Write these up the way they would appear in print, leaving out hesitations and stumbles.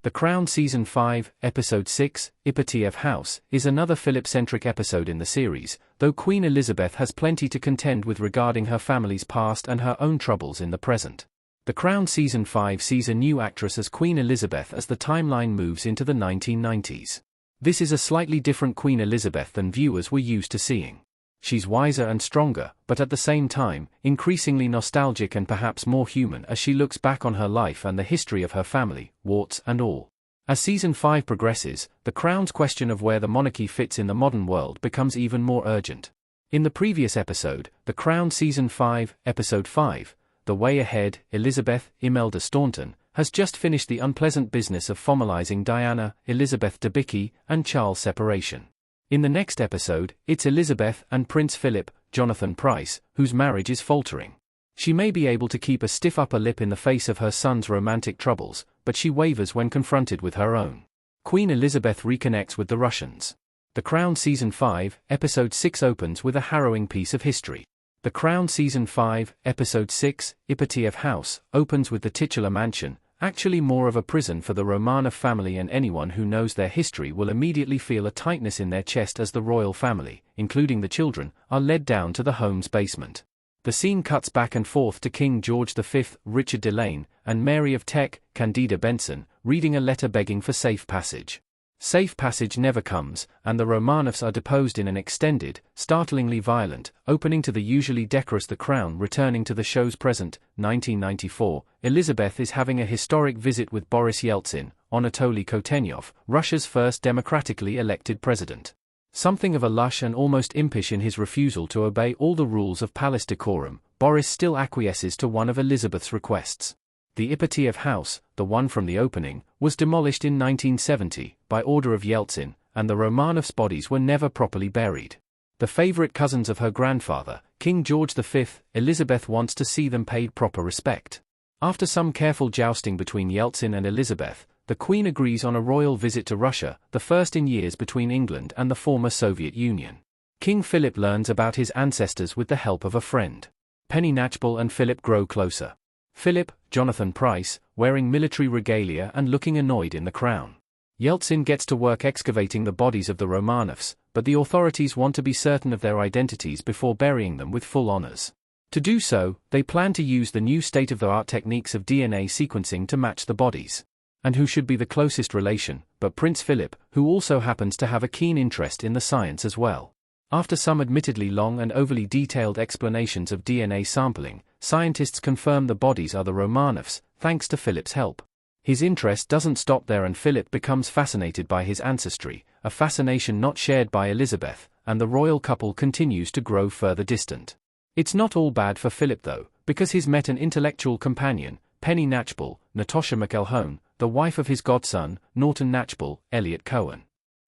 The Crown Season 5, Episode 6, Ipatiev House, is another Philip-centric episode in the series, though Queen Elizabeth has plenty to contend with regarding her family's past and her own troubles in the present. The Crown Season 5 sees a new actress as Queen Elizabeth as the timeline moves into the 1990s. This is a slightly different Queen Elizabeth than viewers were used to seeing. She's wiser and stronger, but at the same time, increasingly nostalgic and perhaps more human as she looks back on her life and the history of her family, warts and all. As Season 5 progresses, the Crown's question of where the monarchy fits in the modern world becomes even more urgent. In the previous episode, The Crown Season 5, Episode 5, The Way Ahead, Elizabeth, Imelda Staunton, has just finished the unpleasant business of formalizing Diana, Elizabeth Debicki, and Charles' separation. In the next episode, it's Elizabeth and Prince Philip, Jonathan Pryce, whose marriage is faltering. She may be able to keep a stiff upper lip in the face of her son's romantic troubles, but she wavers when confronted with her own. Queen Elizabeth reconnects with the Russians. The Crown Season 5, Episode 6 opens with a harrowing piece of history. The Crown Season 5, Episode 6, Ipatiev House, opens with the titular mansion, actually more of a prison for the Romanov family, and anyone who knows their history will immediately feel a tightness in their chest as the royal family, including the children, are led down to the home's basement. The scene cuts back and forth to King George V, Richard Delane, and Mary of Teck, Candida Benson, reading a letter begging for safe passage. Safe passage never comes, and the Romanovs are deposed in an extended, startlingly violent, opening to the usually decorous The Crown returning to the show's present, 1994. Elizabeth is having a historic visit with Boris Yeltsin, Anatoly Kotenyov, Russia's first democratically elected president. Something of a lush and almost impish in his refusal to obey all the rules of palace decorum, Boris still acquiesces to one of Elizabeth's requests. The Ipatiev house, the one from the opening, was demolished in 1970, by order of Yeltsin, and the Romanovs' bodies were never properly buried. The favorite cousins of her grandfather, King George V, Elizabeth wants to see them paid proper respect. After some careful jousting between Yeltsin and Elizabeth, the Queen agrees on a royal visit to Russia, the first in years between England and the former Soviet Union. King Philip learns about his ancestors with the help of a friend. Penny Knatchbull and Philip grow closer. Philip, Jonathan Pryce, wearing military regalia and looking annoyed in the crown. Yeltsin gets to work excavating the bodies of the Romanovs, but the authorities want to be certain of their identities before burying them with full honors. To do so, they plan to use the new state-of-the-art techniques of DNA sequencing to match the bodies. And who should be the closest relation, but Prince Philip, who also happens to have a keen interest in the science as well. After some admittedly long and overly detailed explanations of DNA sampling, scientists confirm the bodies are the Romanovs, thanks to Philip's help. His interest doesn't stop there, and Philip becomes fascinated by his ancestry, a fascination not shared by Elizabeth, and the royal couple continues to grow further distant. It's not all bad for Philip though, because he's met an intellectual companion, Penny Knatchbull, Natasha McElhone, the wife of his godson, Norton Knatchbull, Elliot Cohen.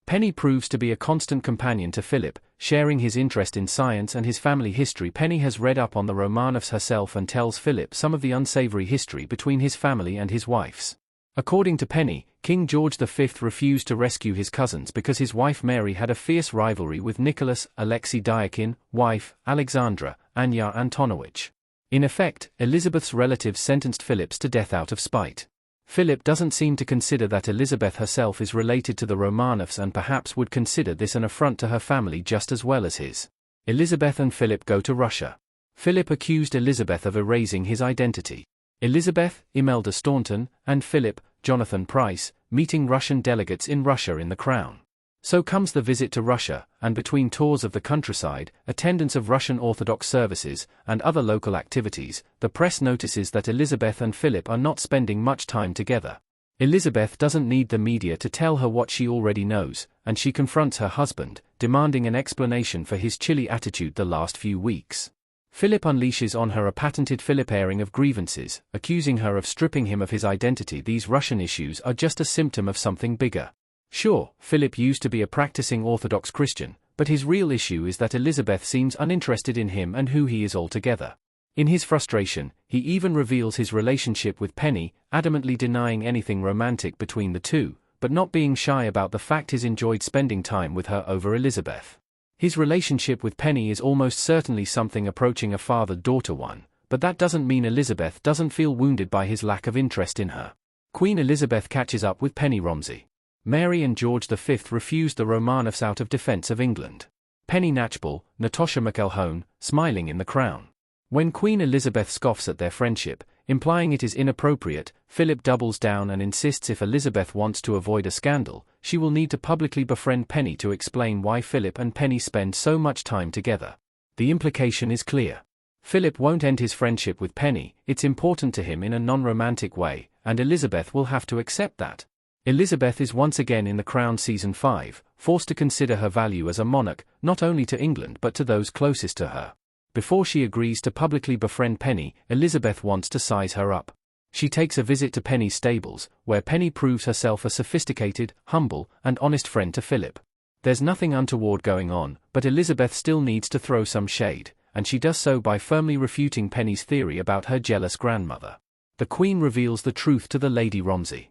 Penny proves to be a constant companion to Philip, sharing his interest in science and his family history. Penny has read up on the Romanovs herself and tells Philip some of the unsavory history between his family and his wife's. According to Penny, King George V refused to rescue his cousins because his wife Mary had a fierce rivalry with Nicholas, Alexei Dyakin, wife, Alexandra, Anya Antonovich. In effect, Elizabeth's relatives sentenced Philip's to death out of spite. Philip doesn't seem to consider that Elizabeth herself is related to the Romanovs, and perhaps would consider this an affront to her family just as well as his. Elizabeth and Philip go to Russia. Philip accused Elizabeth of erasing his identity. Elizabeth, Imelda Staunton, and Philip, Jonathan Pryce, meeting Russian delegates in Russia in the Crown. So comes the visit to Russia, and between tours of the countryside, attendance of Russian Orthodox services, and other local activities, the press notices that Elizabeth and Philip are not spending much time together. Elizabeth doesn't need the media to tell her what she already knows, and she confronts her husband, demanding an explanation for his chilly attitude the last few weeks. Philip unleashes on her a patented Philip airing of grievances, accusing her of stripping him of his identity. These Russian issues are just a symptom of something bigger. Sure, Philip used to be a practicing Orthodox Christian, but his real issue is that Elizabeth seems uninterested in him and who he is altogether. In his frustration, he even reveals his relationship with Penny, adamantly denying anything romantic between the two, but not being shy about the fact he's enjoyed spending time with her over Elizabeth. His relationship with Penny is almost certainly something approaching a father-daughter one, but that doesn't mean Elizabeth doesn't feel wounded by his lack of interest in her. Queen Elizabeth catches up with Penny Romsey. Mary and George V refused the Romanovs out of defense of England. Penny Knatchbull, Natasha McElhone, smiling in the Crown. When Queen Elizabeth scoffs at their friendship, implying it is inappropriate, Philip doubles down and insists if Elizabeth wants to avoid a scandal, she will need to publicly befriend Penny to explain why Philip and Penny spend so much time together. The implication is clear. Philip won't end his friendship with Penny, it's important to him in a non-romantic way, and Elizabeth will have to accept that. Elizabeth is once again in The Crown Season 5, forced to consider her value as a monarch, not only to England but to those closest to her. Before she agrees to publicly befriend Penny, Elizabeth wants to size her up. She takes a visit to Penny's stables, where Penny proves herself a sophisticated, humble, and honest friend to Philip. There's nothing untoward going on, but Elizabeth still needs to throw some shade, and she does so by firmly refuting Penny's theory about her jealous grandmother. The Queen reveals the truth to the Lady Romsey.